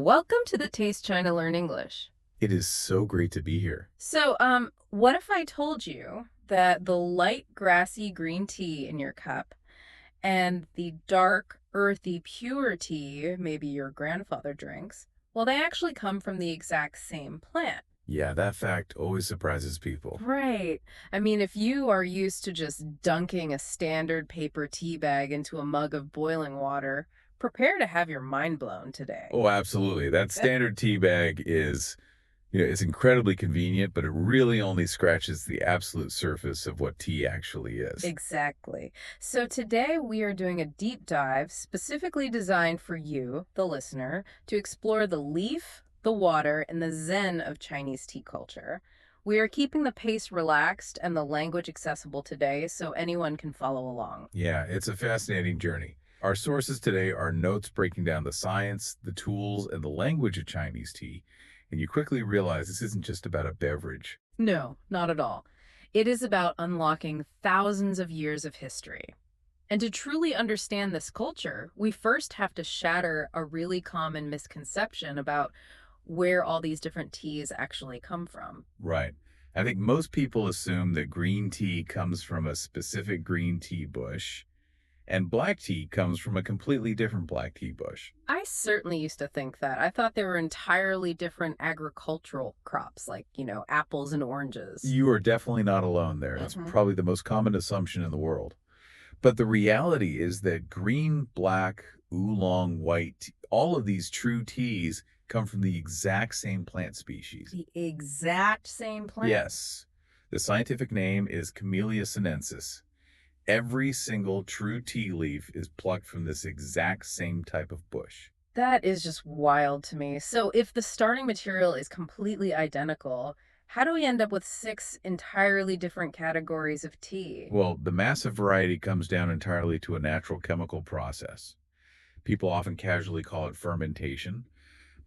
Welcome to the Taste China Learn English. It is so great to be here. What if I told you that the light grassy green tea in your cup and the dark earthy pure tea maybe your grandfather drinks, well, they actually come from the exact same plant. Yeah, that fact always surprises people. Right. I mean, if you are used to just dunking a standard paper tea bag into a mug of boiling water, prepare to have your mind blown today. Oh, absolutely. That standard tea bag it's incredibly convenient, but it really only scratches the absolute surface of what tea actually is. Exactly. So today we are doing a deep dive specifically designed for you, the listener, to explore the leaf, the water, and the zen of Chinese tea culture. We are keeping the pace relaxed and the language accessible today so anyone can follow along. Yeah, it's a fascinating journey. Our sources today are notes breaking down the science, the tools, and the language of Chinese tea, and you quickly realize this isn't just about a beverage. No, not at all. It is about unlocking thousands of years of history. And to truly understand this culture, we first have to shatter a really common misconception about where all these different teas actually come from. Right. I think most people assume that green tea comes from a specific green tea bush, and black tea comes from a completely different black tea bush. I certainly used to think that. I thought they were entirely different agricultural crops, like, apples and oranges. You are definitely not alone there. It's Hmm. probably the most common assumption in the world. But the reality is that green, black, oolong, white, all of these true teas come from the exact same plant species. The exact same plant. Yes, the scientific name is Camellia sinensis. Every single true tea leaf is plucked from this exact same type of bush. That is just wild to me. So, if the starting material is completely identical, how do we end up with six entirely different categories of tea? Well, the massive variety comes down entirely to a natural chemical process. People often casually call it fermentation,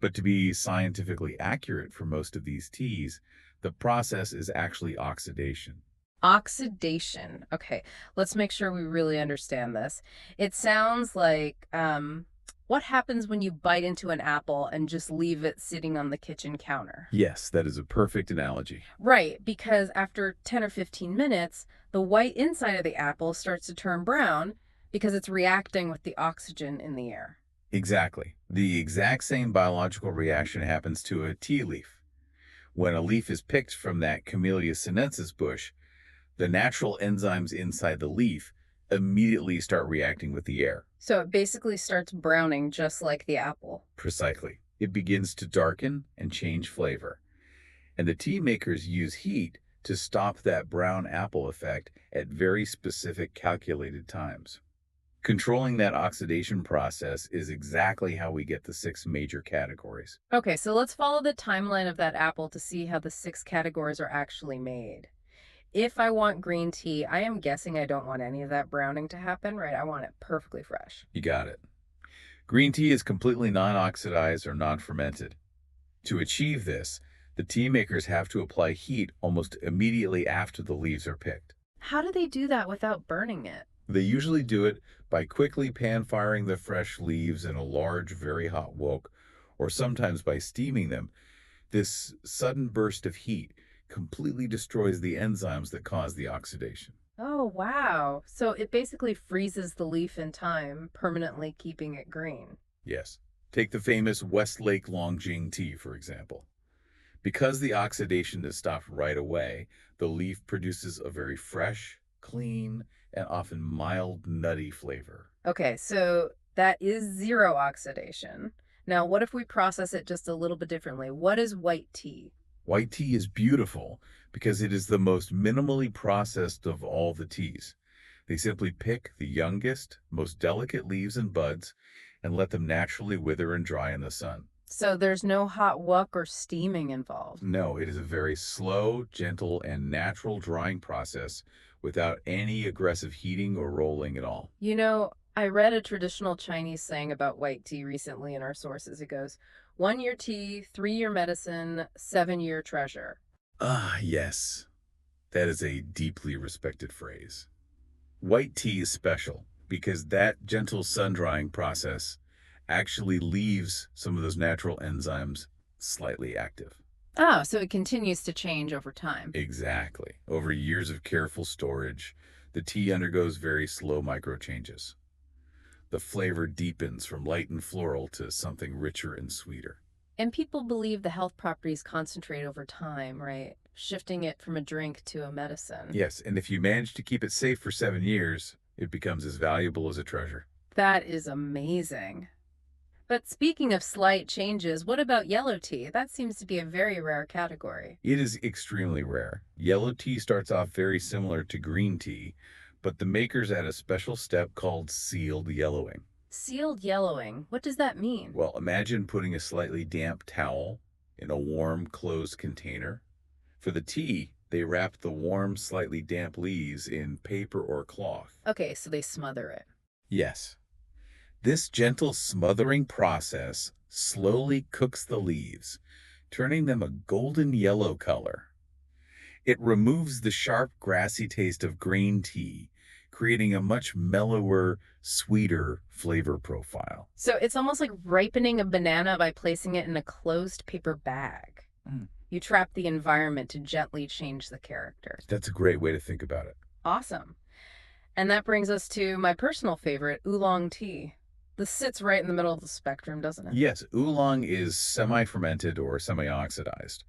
but to be scientifically accurate for most of these teas, the process is actually oxidation. Oxidation. Okay, let's make sure we really understand this. It sounds like what happens when you bite into an apple and just leave it sitting on the kitchen counter? Yes, that is a perfect analogy. Right, because after 10 or 15 minutes, the white inside of the apple starts to turn brown because it's reacting with the oxygen in the air. Exactly. The exact same biological reaction happens to a tea leaf. When a leaf is picked from that Camellia sinensis bush, the natural enzymes inside the leaf immediately start reacting with the air. So it basically starts browning just like the apple. Precisely. It begins to darken and change flavor. And the tea makers use heat to stop that brown apple effect at very specific calculated times. Controlling that oxidation process is exactly how we get the six major categories. Okay, so let's follow the timeline of that apple to see how the six categories are actually made. If I want green tea, I am guessing I don't want any of that browning to happen, right? I want it perfectly fresh. You got it. Green tea is completely non-oxidized or non-fermented. To achieve this, the tea makers have to apply heat almost immediately after the leaves are picked. How do they do that without burning it? They usually do it by quickly pan-firing the fresh leaves in a large, very hot wok, or sometimes by steaming them. This sudden burst of heat completely destroys the enzymes that cause the oxidation. Oh, wow. So it basically freezes the leaf in time, permanently keeping it green. Yes. Take the famous Westlake Longjing tea, for example. Because the oxidation is stopped right away, the leaf produces a very fresh, clean, and often mild, nutty flavor. Okay, so that is zero oxidation. Now, what if we process it just a little bit differently? What is white tea? White tea is beautiful because it is the most minimally processed of all the teas. They simply pick the youngest, most delicate leaves and buds and let them naturally wither and dry in the sun. So there's no hot wok or steaming involved. No, it is a very slow, gentle, and natural drying process without any aggressive heating or rolling at all. I read a traditional Chinese saying about white tea recently in our sources. It goes, 1 year tea, 3 year medicine, 7 year treasure. Ah, yes, that is a deeply respected phrase. White tea is special because that gentle sun drying process actually leaves some of those natural enzymes slightly active. Oh, so it continues to change over time. Exactly. Over years of careful storage, the tea undergoes very slow micro changes. The flavor deepens from light and floral to something richer and sweeter. And people believe the health properties concentrate over time, right? Shifting it from a drink to a medicine. Yes, and if you manage to keep it safe for 7 years, it becomes as valuable as a treasure. That is amazing. But speaking of slight changes, what about yellow tea? That seems to be a very rare category. It is extremely rare. Yellow tea starts off very similar to green tea, but the makers add a special step called sealed yellowing. Sealed yellowing, what does that mean? Well, imagine putting a slightly damp towel in a warm, closed container. For the tea, they wrap the warm, slightly damp leaves in paper or cloth. Okay, so they smother it. Yes. This gentle smothering process slowly cooks the leaves, turning them a golden yellow color. It removes the sharp, grassy taste of green tea, creating a much mellower, sweeter flavor profile. So it's almost like ripening a banana by placing it in a closed paper bag. Mm. You trap the environment to gently change the character. That's a great way to think about it. Awesome. And that brings us to my personal favorite, oolong tea. This sits right in the middle of the spectrum, doesn't it? Yes, oolong is semi-fermented or semi-oxidized.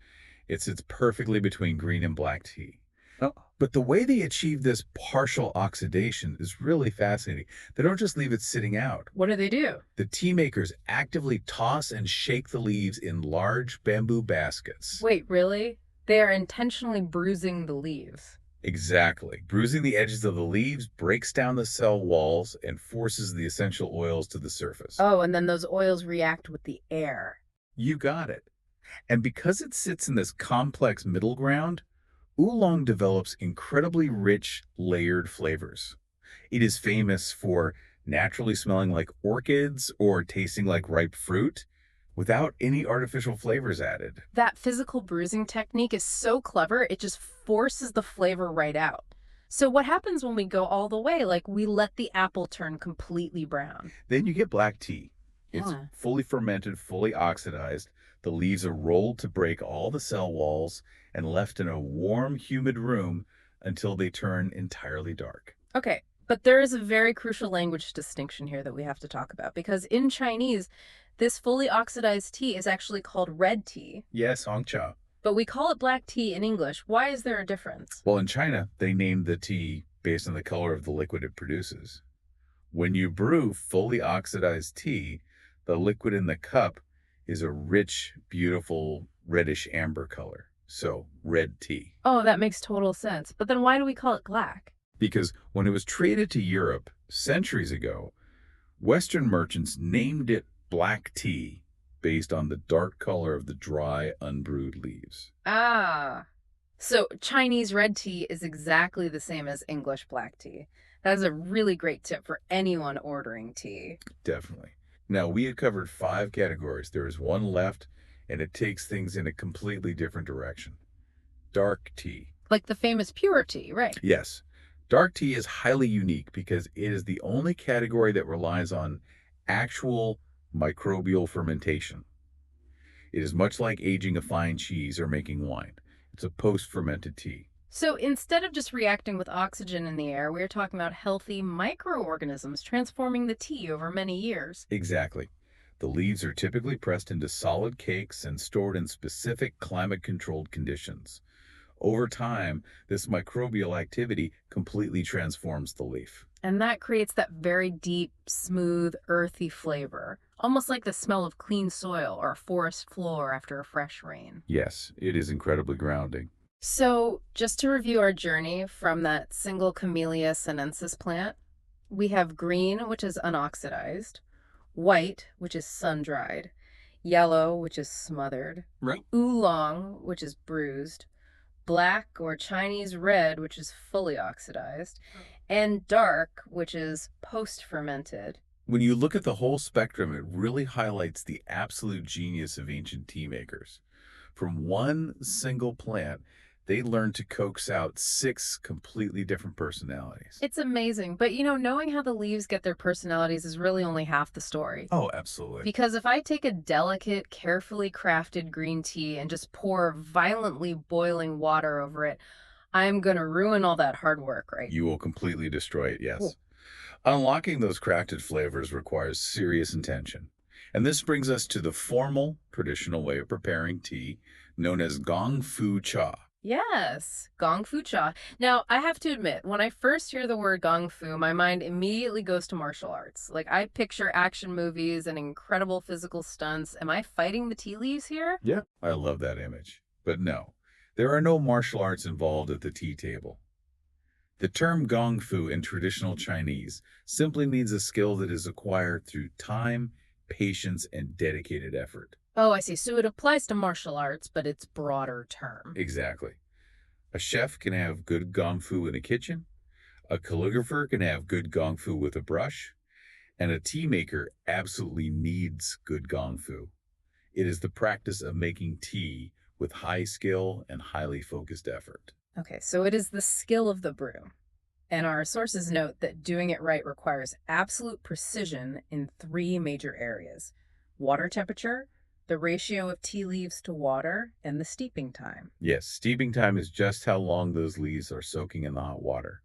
It sits perfectly between green and black tea. Oh, but the way they achieve this partial oxidation is really fascinating. They don't just leave it sitting out. What do they do? The tea makers actively toss and shake the leaves in large bamboo baskets. Wait, really? They are intentionally bruising the leaves. Exactly. Bruising the edges of the leaves breaks down the cell walls and forces the essential oils to the surface. Oh, and then those oils react with the air. You got it. And because it sits in this complex middle ground, oolong develops incredibly rich, layered flavors. It is famous for naturally smelling like orchids or tasting like ripe fruit without any artificial flavors added. That physical bruising technique is so clever, it just forces the flavor right out. So what happens when we go all the way? Like we let the apple turn completely brown. Then you get black tea. It's Yeah. fully fermented, fully oxidized. The leaves are rolled to break all the cell walls and left in a warm, humid room until they turn entirely dark. Okay, but there is a very crucial language distinction here that we have to talk about because in Chinese, this fully oxidized tea is actually called red tea, Yes, Hongcha. but we call it black tea in English. Why is there a difference? Well, in China, they named the tea based on the color of the liquid it produces. When you brew fully oxidized tea, the liquid in the cup is a rich, beautiful reddish amber color. So, red tea. Oh, that makes total sense. But then why do we call it black? Because when it was traded to Europe centuries ago, Western merchants named it black tea based on the dark color of the dry, unbrewed leaves. Ah. So Chinese red tea is exactly the same as English black tea. That is a really great tip for anyone ordering tea. Definitely. Now, we had covered 5 categories. There is one left, and it takes things in a completely different direction. Dark tea. Like the famous pure tea, right? Yes, dark tea is highly unique because it is the only category that relies on actual microbial fermentation. It is much like aging a fine cheese or making wine. It's a post-fermented tea. So instead of just reacting with oxygen in the air, we're talking about healthy microorganisms transforming the tea over many years. Exactly. The leaves are typically pressed into solid cakes and stored in specific climate-controlled conditions. Over time, this microbial activity completely transforms the leaf. And that creates that very deep, smooth, earthy flavor, almost like the smell of clean soil or a forest floor after a fresh rain. Yes, it is incredibly grounding. So, just to review our journey from that single Camellia sinensis plant, we have green, which is unoxidized, white, which is sun-dried, yellow, which is smothered, Right. oolong, which is bruised, black or Chinese red, which is fully oxidized, and dark, which is post-fermented. When you look at the whole spectrum, it really highlights the absolute genius of ancient tea makers. From one single plant, They learn to coax out 6 completely different personalities. It's amazing. But, knowing how the leaves get their personalities is really only half the story. Oh, absolutely. Because if I take a delicate, carefully crafted green tea and just pour violently boiling water over it, I'm going to ruin all that hard work, right? You will completely destroy it, Cool. yes. Unlocking those crafted flavors requires serious intention. And this brings us to the formal, traditional way of preparing tea, known as gong fu cha. Yes, Gong Fu Cha. Now, I have to admit, when I first hear the word Gong Fu, my mind immediately goes to martial arts. Like, I picture action movies and incredible physical stunts. Am I fighting the tea leaves here? Yeah. I love that image. But no, there are no martial arts involved at the tea table. The term gong fu in traditional Chinese simply means a skill that is acquired through time, patience, and dedicated effort. Oh, I see. So it applies to martial arts, but it's broader term. Exactly. A chef can have good gong fu in a kitchen, a calligrapher can have good gong fu with a brush, and a tea maker absolutely needs good gong fu. It is the practice of making tea with high skill and highly focused effort. Okay, so it is the skill of the brew. And our sources note that doing it right requires absolute precision in three major areas: water temperature, the ratio of tea leaves to water, and the steeping time. Yes, steeping time is just how long those leaves are soaking in the hot water.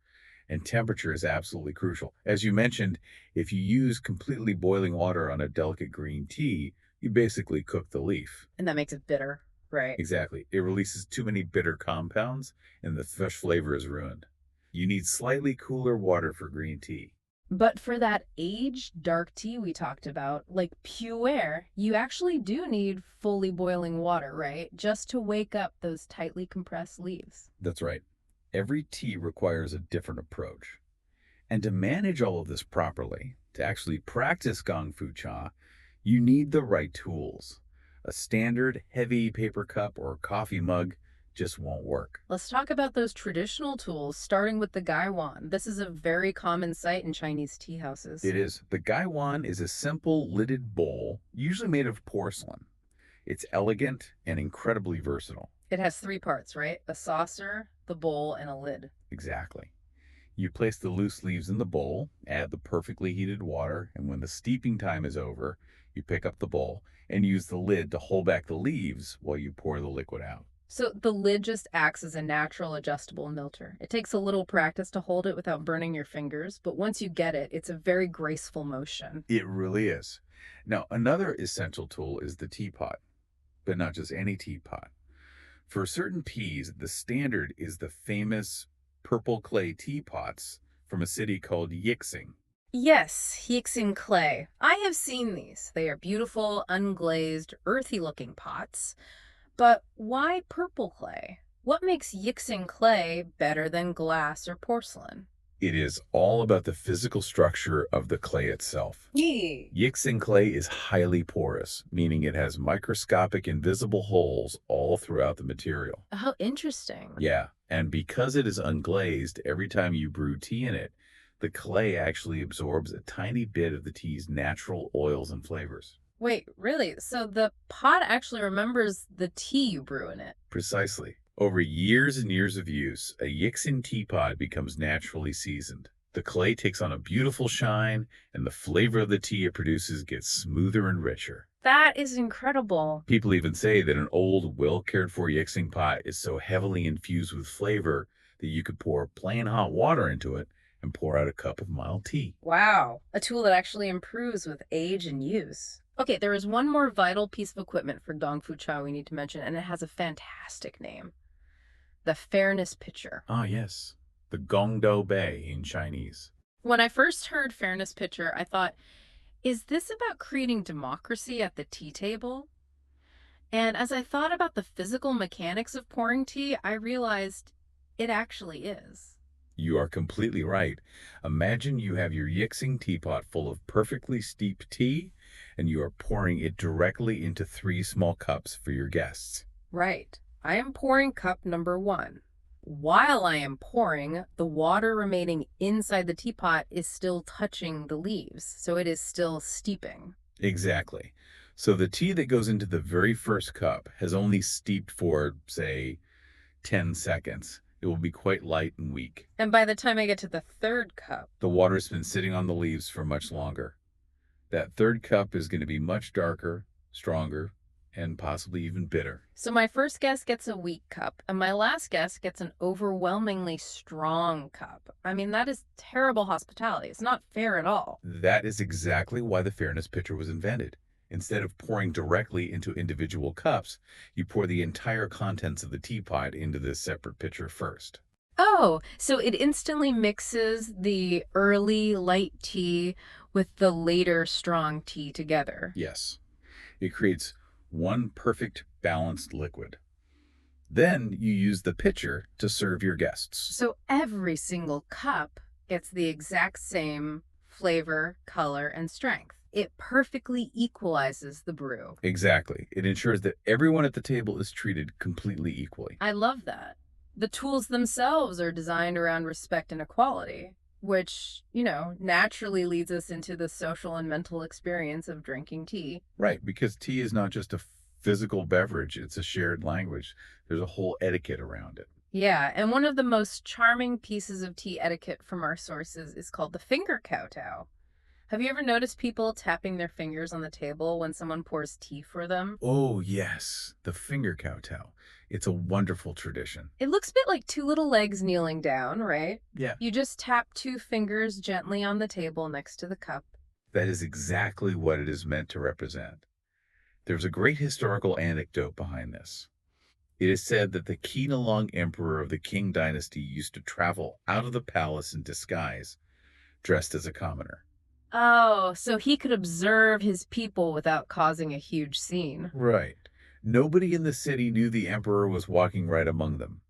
And temperature is absolutely crucial. As you mentioned, if you use completely boiling water on a delicate green tea, you basically cook the leaf. And that makes it bitter, right? Exactly. It releases too many bitter compounds, and the fresh flavor is ruined. You need slightly cooler water for green tea. But for that aged dark tea we talked about, like pu'er, you actually do need fully boiling water, right? Just to wake up those tightly compressed leaves. That's right. Every tea requires a different approach. And to manage all of this properly, to actually practice Gong Fu Cha, you need the right tools. A standard heavy paper cup or coffee mug just won't work. Let's talk about those traditional tools, starting with the gaiwan. This is a very common sight in Chinese tea houses. It is. The Gaiwan is a simple lidded bowl, usually made of porcelain. It's elegant and incredibly versatile. It has three parts, right? A saucer, the bowl, and a lid. Exactly. You place the loose leaves in the bowl, add the perfectly heated water, and when the steeping time is over, you pick up the bowl and use the lid to hold back the leaves while you pour the liquid out. So the lid just acts as a natural adjustable milter. It takes a little practice to hold it without burning your fingers, but once you get it, it's a very graceful motion. It really is. Now, another essential tool is the teapot, but not just any teapot. For certain teas, the standard is the famous purple clay teapots from a city called Yixing. Yes, Hixing clay. I have seen these. They are beautiful, unglazed, earthy-looking pots. But why purple clay? What makes Yixing clay better than glass or porcelain? It is all about the physical structure of the clay itself. Yee. Yixing clay is highly porous, meaning it has microscopic invisible holes all throughout the material. How interesting. Yeah, and because it is unglazed, every time you brew tea in it, the clay actually absorbs a tiny bit of the tea's natural oils and flavors. Wait, really? So the pot actually remembers the tea you brew in it? Precisely. Over years and years of use, a Yixin teapot becomes naturally seasoned. The clay takes on a beautiful shine, and the flavor of the tea it produces gets smoother and richer. That is incredible. People even say that an old, well-cared-for Yixing pot is so heavily infused with flavor that you could pour plain hot water into it and pour out a cup of mild tea. Wow, a tool that actually improves with age and use. Okay, there is one more vital piece of equipment for Gong Fu Cha we need to mention, and it has a fantastic name: the fairness pitcher. Ah, yes, the Gongdou Bei in Chinese. When I first heard fairness pitcher, I thought, is this about creating democracy at the tea table? And as I thought about the physical mechanics of pouring tea, I realized it actually is. You are completely right. Imagine you have your Yixing teapot full of perfectly steeped tea, and you are pouring it directly into 3 small cups for your guests. Right. I am pouring cup number 1. While I am pouring, the water remaining inside the teapot is still touching the leaves, so it is still steeping. Exactly. So the tea that goes into the very first cup has only steeped for, say, 10 seconds. It will be quite light and weak. And by the time I get to the third cup, The water's been sitting on the leaves for much longer. That third cup is going to be much darker, stronger, and possibly even bitter. so my first guest gets a weak cup, and my last guest gets an overwhelmingly strong cup. I mean, that is terrible hospitality. It's not fair at all. That is exactly why the fairness pitcher was invented. Instead of pouring directly into individual cups, you pour the entire contents of the teapot into this separate pitcher first. Oh, so it instantly mixes the early light tea with the later strong tea together. Yes, it creates one perfect balanced liquid. Then you use the pitcher to serve your guests. So every single cup gets the exact same flavor, color, and strength. It perfectly equalizes the brew. Exactly. It ensures that everyone at the table is treated completely equally. I love that. The tools themselves are designed around respect and equality, which, naturally leads us into the social and mental experience of drinking tea. Right, because tea is not just a physical beverage, it's a shared language. There's a whole etiquette around it. Yeah, and one of the most charming pieces of tea etiquette from our sources is called the finger kowtow. Have you ever noticed people tapping their fingers on the table when someone pours tea for them? Oh, yes, the finger kowtow. It's a wonderful tradition. It looks a bit like two little legs kneeling down, right? Yeah. You just tap two fingers gently on the table next to the cup. That is exactly what it is meant to represent. There's a great historical anecdote behind this. It is said that the Qianlong emperor of the Qing dynasty used to travel out of the palace in disguise, dressed as a commoner. Oh, so he could observe his people without causing a huge scene. Right. Nobody in the city knew the emperor was walking right among them.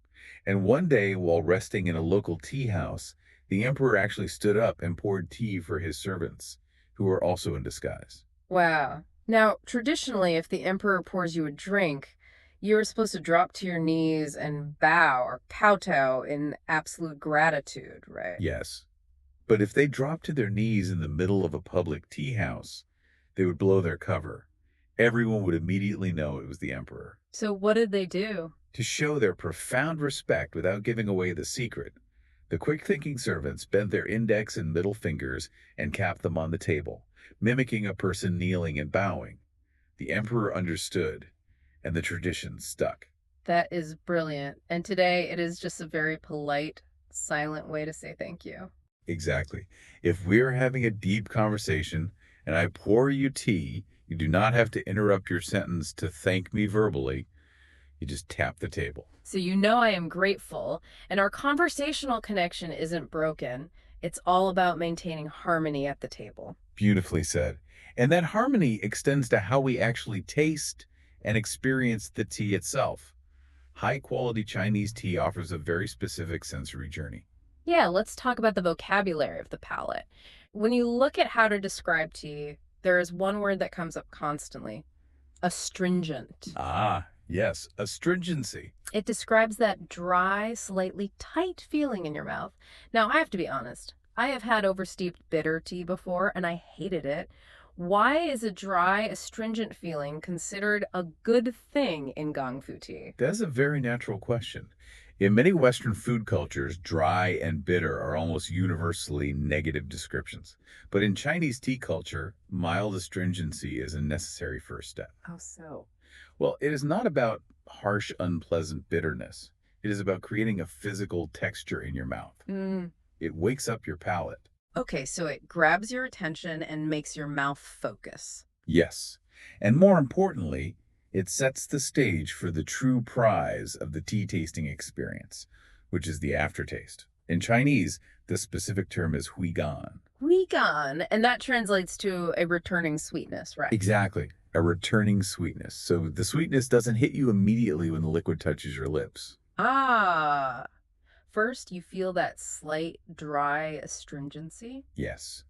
And one day, while resting in a local tea house, the emperor actually stood up and poured tea for his servants, who were also in disguise. Wow. Now, traditionally, if the emperor pours you a drink, you're supposed to drop to your knees and bow or kowtow in absolute gratitude, right? Yes. But if they dropped to their knees in the middle of a public tea house, they would blow their cover. Everyone would immediately know it was the emperor. So what did they do? To show their profound respect without giving away the secret, the quick-thinking servants bent their index and middle fingers and capped them on the table, mimicking a person kneeling and bowing. The emperor understood, and the tradition stuck. That is brilliant. And today it is just a very polite, silent way to say thank you. Exactly. If we're having a deep conversation and I pour you tea, you do not have to interrupt your sentence to thank me verbally. You just tap the table. So you know I am grateful, and our conversational connection isn't broken. It's all about maintaining harmony at the table. Beautifully said. And that harmony extends to how we actually taste and experience the tea itself. High-quality Chinese tea offers a very specific sensory journey. Yeah, let's talk about the vocabulary of the palate. When you look at how to describe tea, there is one word that comes up constantly: astringent. Ah, yes, astringency. It describes that dry, slightly tight feeling in your mouth. Now, I have to be honest. I have had oversteeped bitter tea before, and I hated it. Why is a dry, astringent feeling considered a good thing in Gongfu tea? That's a very natural question. In many Western food cultures, dry and bitter are almost universally negative descriptions. But in Chinese tea culture, mild astringency is a necessary first step. How so? Well, it is not about harsh, unpleasant bitterness. It is about creating a physical texture in your mouth. It wakes up your palate. Okay, so it grabs your attention and makes your mouth focus. Yes. And more importantly, it sets the stage for the true prize of the tea tasting experience, which is the aftertaste. In Chinese, the specific term is huigan. Huigan, and that translates to a returning sweetness, right? Exactly. A returning sweetness. So the sweetness doesn't hit you immediately when the liquid touches your lips. Ah. First, you feel that slight dry astringency. Yes.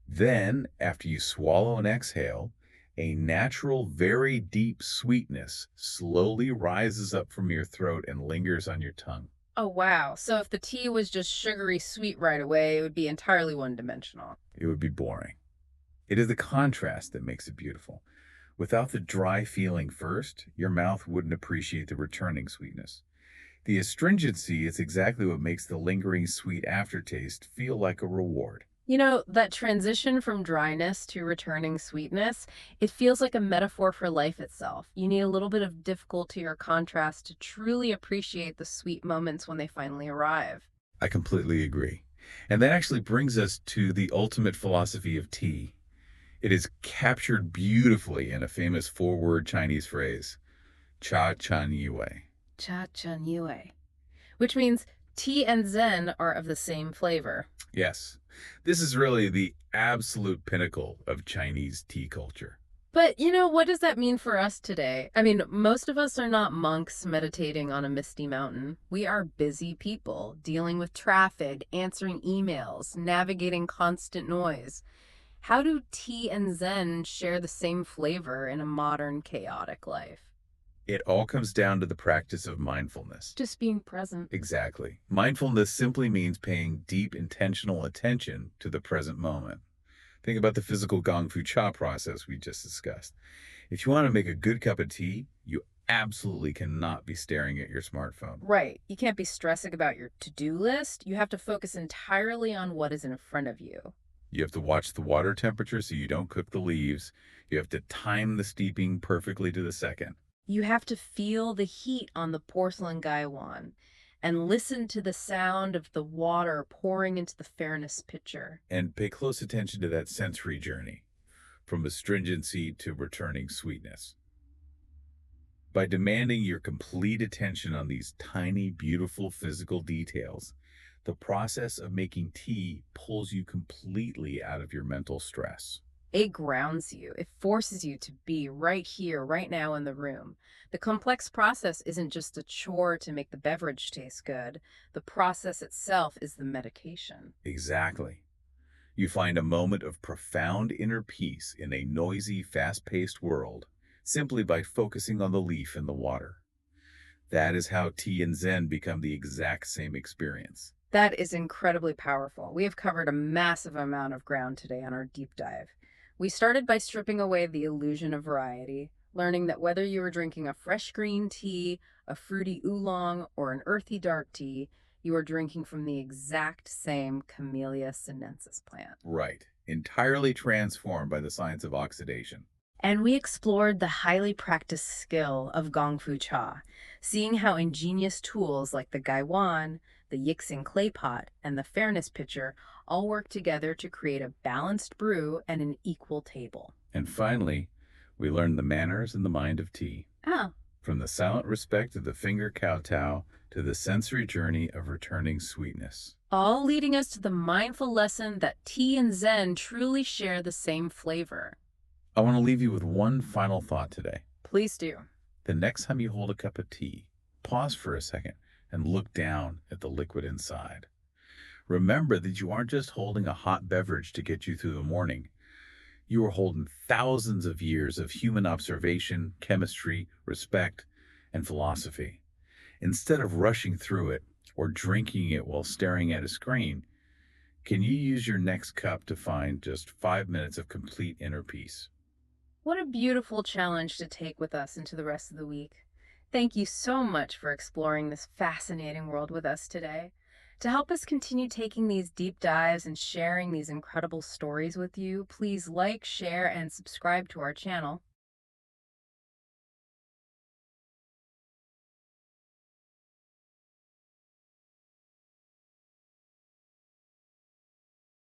Then, after you swallow and exhale, a natural, very deep sweetness slowly rises up from your throat and lingers on your tongue. Oh, wow. So if the tea was just sugary sweet right away, it would be entirely one-dimensional. It would be boring. It is the contrast that makes it beautiful. Without the dry feeling first, your mouth wouldn't appreciate the returning sweetness. The astringency is exactly what makes the lingering sweet aftertaste feel like a reward. You know, that transition from dryness to returning sweetness, it feels like a metaphor for life itself. You need a little bit of difficulty or contrast to truly appreciate the sweet moments when they finally arrive. I completely agree. And that actually brings us to the ultimate philosophy of tea. It is captured beautifully in a famous four-word Chinese phrase, cha chan yue. Cha Chun Yue, which means tea and zen are of the same flavor. Yes, this is really the absolute pinnacle of Chinese tea culture. But, you know, what does that mean for us today? I mean, most of us are not monks meditating on a misty mountain. We are busy people dealing with traffic, answering emails, navigating constant noise. How do tea and zen share the same flavor in a modern, chaotic life? It all comes down to the practice of mindfulness. Just being present. Exactly. Mindfulness simply means paying deep intentional attention to the present moment. Think about the physical Gong Fu Cha process we just discussed. If you want to make a good cup of tea, you absolutely cannot be staring at your smartphone. Right. You can't be stressing about your to-do list. You have to focus entirely on what is in front of you. You have to watch the water temperature so you don't cook the leaves. You have to time the steeping perfectly to the second. You have to feel the heat on the porcelain gaiwan and listen to the sound of the water pouring into the fairness pitcher. And pay close attention to that sensory journey, from astringency to returning sweetness. By demanding your complete attention on these tiny, beautiful physical details, the process of making tea pulls you completely out of your mental stress. It grounds you. It forces you to be right here, right now in the room. The complex process isn't just a chore to make the beverage taste good. The process itself is the medication. Exactly. You find a moment of profound inner peace in a noisy, fast-paced world simply by focusing on the leaf in the water. That is how tea and Zen become the exact same experience. That is incredibly powerful. We have covered a massive amount of ground today on our deep dive. We started by stripping away the illusion of variety, learning that whether you are drinking a fresh green tea, a fruity oolong, or an earthy dark tea, you are drinking from the exact same Camellia sinensis plant. Right. Entirely transformed by the science of oxidation. And we explored the highly practiced skill of Gong Fu Cha, seeing how ingenious tools like the Gaiwan, the Yixing clay pot, and the fairness pitcher all work together to create a balanced brew and an equal table. And finally, we learn the manners and the mind of tea. Ah, From the silent respect of the finger kowtow to the sensory journey of returning sweetness. all leading us to the mindful lesson that tea and Zen truly share the same flavor. I want to leave you with one final thought today. Please do. The next time you hold a cup of tea, pause for a second and look down at the liquid inside. Remember that you aren't just holding a hot beverage to get you through the morning. You are holding thousands of years of human observation, chemistry, respect, and philosophy. Instead of rushing through it or drinking it while staring at a screen, can you use your next cup to find just 5 minutes of complete inner peace? What a beautiful challenge to take with us into the rest of the week. Thank you so much for exploring this fascinating world with us today. To help us continue taking these deep dives and sharing these incredible stories with you, please like, share, and subscribe to our channel.